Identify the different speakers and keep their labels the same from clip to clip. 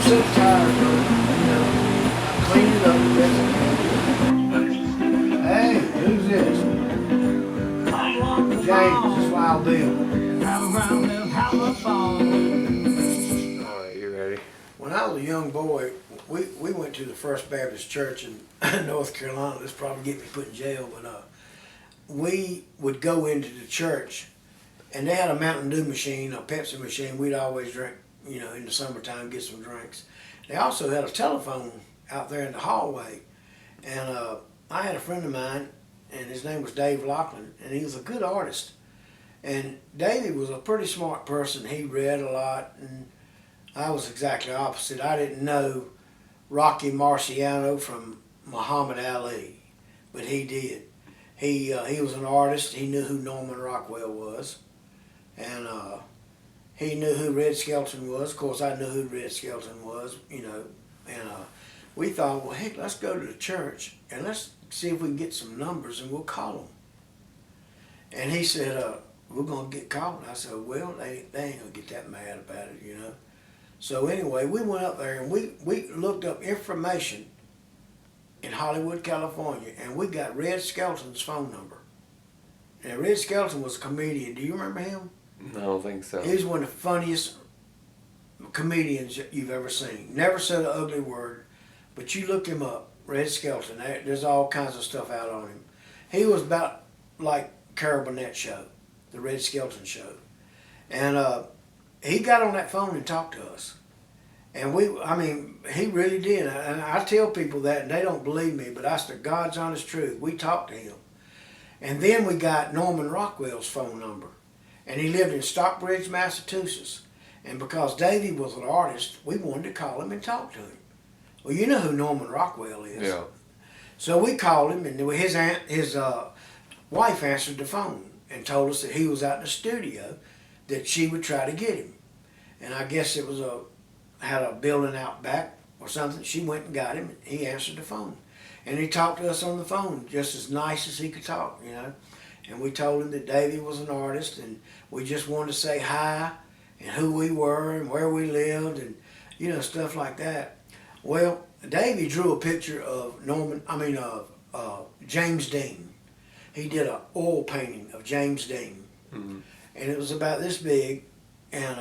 Speaker 1: sick and tired of clean it up the best I can. Hey, who's this? James, this Wild Bill.
Speaker 2: Alright, you ready?
Speaker 1: When I was a young boy, we went to the First Baptist Church in North Carolina. This probably get me put in jail, but we would go into the church, and they had a Mountain Dew machine, a Pepsi machine. We'd always drink, in the summertime, get some drinks. They also had a telephone out there in the hallway, and I had a friend of mine, and his name was Dave Lachlan, and he was a good artist. And Davey was a pretty smart person. He read a lot, and I was exactly opposite. I didn't know Rocky Marciano from Muhammad Ali, but he did. He was an artist. He knew who Norman Rockwell was, and he knew who Red Skelton was. Of course, I knew who Red Skelton was, and we thought, well, heck, let's go to the church and let's see if we can get some numbers and we'll call them. And he said, we're going to get called. I said, well, they ain't going to get that mad about it, So anyway, we went up there and we looked up information in Hollywood, California, and we got Red Skelton's phone number. And Red Skelton was a comedian. Do you remember him?
Speaker 2: I don't think so.
Speaker 1: He was one of the funniest comedians you've ever seen. Never said an ugly word, but you look him up, Red Skelton. There's all kinds of stuff out on him. He was about like Carol Burnett show, the Red Skelton show. And he got on that phone and talked to us. And he really did. And I tell people that, and they don't believe me, but that's the God's honest truth. We talked to him. And then we got Norman Rockwell's phone number. And he lived in Stockbridge, Massachusetts. And because Davey was an artist, we wanted to call him and talk to him. Well, you know who Norman Rockwell is.
Speaker 2: Yeah.
Speaker 1: So we called him, and his wife answered the phone and told us that he was out in the studio, that she would try to get him. And I guess it was had a building out back or something. She went and got him. He answered the phone. And he talked to us on the phone just as nice as he could talk, And we told him that Davey was an artist, and we just wanted to say hi and who we were and where we lived and, stuff like that. Well, Davey drew a picture of James Dean. He did an oil painting of James Dean. Mm-hmm. And it was about this big, and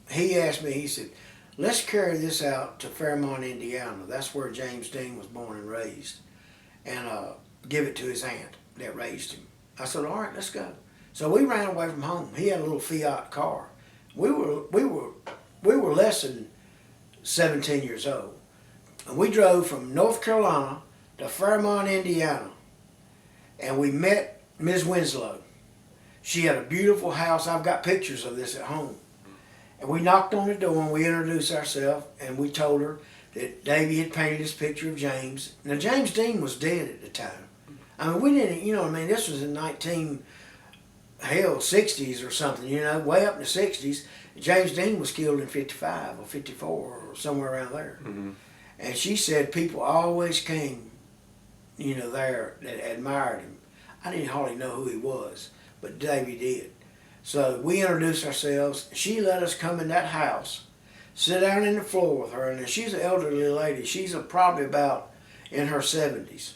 Speaker 1: he asked me, he said, let's carry this out to Fairmont, Indiana. That's where James Dean was born and raised. And give it to his aunt that raised him. I said, all right, let's go. So we ran away from home. He had a little Fiat car. We were less than 17 years old. And we drove from North Carolina to Fairmont, Indiana. And we met Ms. Winslow. She had a beautiful house. I've got pictures of this at home. And we knocked on the door and we introduced ourselves, and we told her that Davey had painted this picture of James. Now, James Dean was dead at the time. We didn't, this was in 60s or something, way up in the 60s. James Dean was killed in 55 or 54 or somewhere around there. Mm-hmm. And she said people always came, there that admired him. I didn't hardly know who he was, but Davey did. So we introduced ourselves. She let us come in that house, sit down in the floor with her, and she's an elderly lady. She's probably about in her 70s.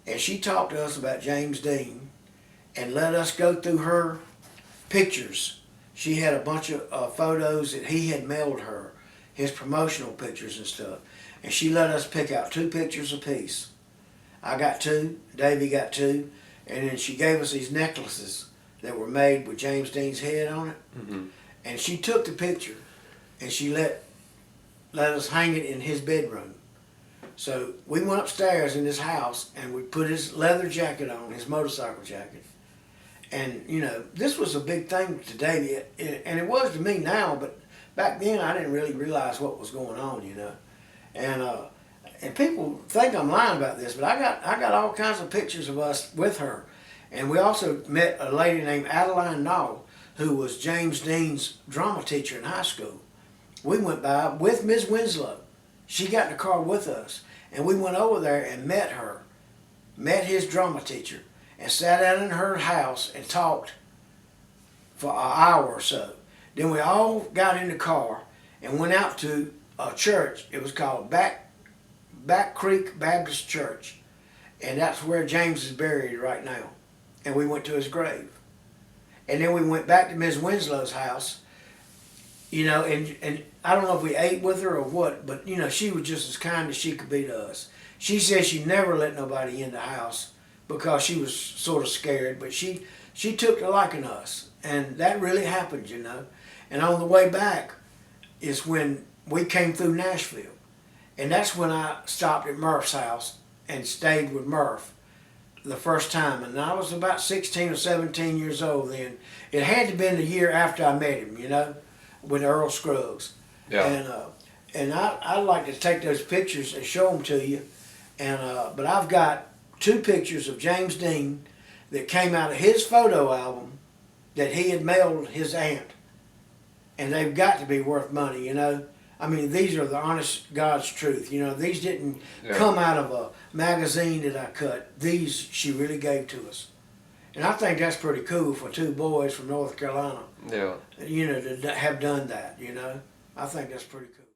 Speaker 1: And she talked to us about James Dean and let us go through her pictures. She had a bunch of photos that he had mailed her, his promotional pictures and stuff. And she let us pick out 2 pictures apiece. I got 2, Davey got 2, and then she gave us these necklaces that were made with James Dean's head on it. Mm-hmm. And she took the picture and she let us hang it in his bedroom. So we went upstairs in his house and we put his leather jacket on, his motorcycle jacket. And, this was a big thing to Davey, and it was to me now, but back then I didn't really realize what was going on, And people think I'm lying about this, but I got all kinds of pictures of us with her. And we also met a lady named Adeline Nall, who was James Dean's drama teacher in high school. We went by with Ms. Winslow. She got in the car with us, and we went over there and met her, met his drama teacher, and sat down in her house and talked for an hour or so. Then we all got in the car and went out to a church. It was called Back Creek Baptist Church, and that's where James is buried right now. And we went to his grave, and then we went back to Ms. Winslow's house. You know, and I don't know if we ate with her or what, but you know, she was just as kind as she could be to us. She said she never let nobody in the house because she was sort of scared, but she took to liking us, and that really happened, you know. And on the way back is when we came through Nashville, and that's when I stopped at Murph's house and stayed with Murph the first time, and I was about 16 or 17 years old then. It had to have been the year after I met him, you know, with Earl Scruggs.
Speaker 2: Yeah.
Speaker 1: And I'd like to take those pictures and show them to you. But I've got 2 pictures of James Dean that came out of his photo album that he had mailed his aunt. And they've got to be worth money, you know. I mean, these are the honest God's truth. You know, these didn't come out of a magazine that I cut. These she really gave to us. And I think that's pretty cool for 2 boys from North Carolina.
Speaker 2: Yeah.
Speaker 1: You know, to have done that, you know. I think that's pretty cool.